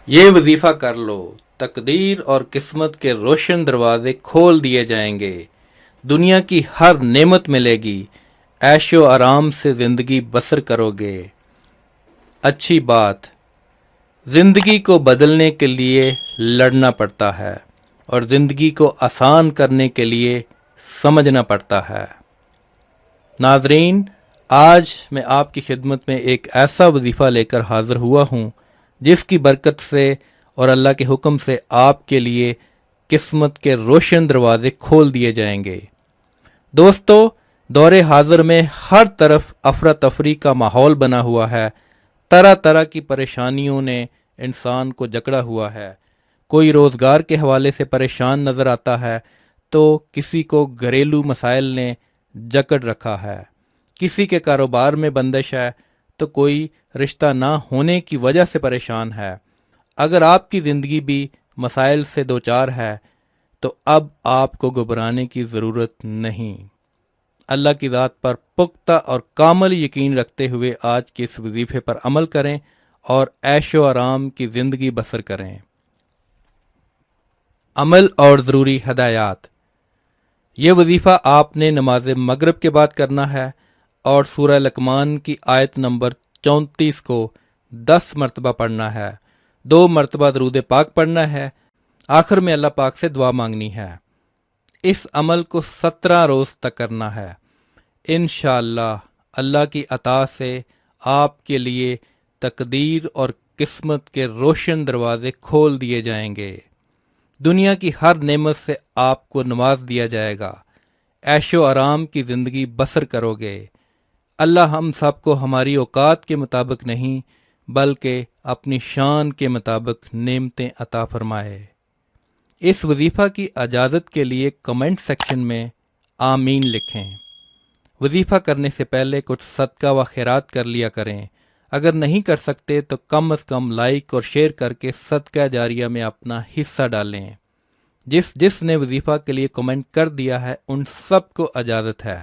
یہ وظیفہ کر لو، تقدیر اور قسمت کے روشن دروازے کھول دیے جائیں گے، دنیا کی ہر نعمت ملے گی، عیش و آرام سے زندگی بسر کرو گے۔ اچھی بات، زندگی کو بدلنے کے لیے لڑنا پڑتا ہے اور زندگی کو آسان کرنے کے لیے سمجھنا پڑتا ہے۔ ناظرین، آج میں آپ کی خدمت میں ایک ایسا وظیفہ لے کر حاضر ہوا ہوں جس کی برکت سے اور اللہ کے حکم سے آپ کے لیے قسمت کے روشن دروازے کھول دیے جائیں گے۔ دوستو، دور حاضر میں ہر طرف افراتفری کا ماحول بنا ہوا ہے، طرح طرح کی پریشانیوں نے انسان کو جکڑا ہوا ہے۔ کوئی روزگار کے حوالے سے پریشان نظر آتا ہے تو کسی کو گھریلو مسائل نے جکڑ رکھا ہے، کسی کے کاروبار میں بندش ہے تو کوئی رشتہ نہ ہونے کی وجہ سے پریشان ہے۔ اگر آپ کی زندگی بھی مسائل سے دوچار ہے تو اب آپ کو گھبرانے کی ضرورت نہیں۔ اللہ کی ذات پر پختہ اور کامل یقین رکھتے ہوئے آج کے اس وظیفے پر عمل کریں اور عیش و آرام کی زندگی بسر کریں۔ عمل اور ضروری ہدایات۔ یہ وظیفہ آپ نے نماز مغرب کے بعد کرنا ہے اور سورہ لقمان کی آیت نمبر 34 کو 10 مرتبہ پڑھنا ہے، 2 مرتبہ درود پاک پڑھنا ہے، آخر میں اللہ پاک سے دعا مانگنی ہے۔ اس عمل کو 17 روز تک کرنا ہے۔ انشاءاللہ اللہ کی عطا سے آپ کے لیے تقدیر اور قسمت کے روشن دروازے کھول دیے جائیں گے، دنیا کی ہر نعمت سے آپ کو نواز دیا جائے گا، عیش و آرام کی زندگی بسر کرو گے۔ اللہ ہم سب کو ہماری اوقات کے مطابق نہیں بلکہ اپنی شان کے مطابق نعمتیں عطا فرمائے۔ اس وظیفہ کی اجازت کے لیے کمنٹ سیکشن میں آمین لکھیں۔ وظیفہ کرنے سے پہلے کچھ صدقہ و خیرات کر لیا کریں۔ اگر نہیں کر سکتے تو کم از کم لائک اور شیئر کر کے صدقہ جاریہ میں اپنا حصہ ڈالیں۔ جس نے وظیفہ کے لیے کمنٹ کر دیا ہے ان سب کو اجازت ہے۔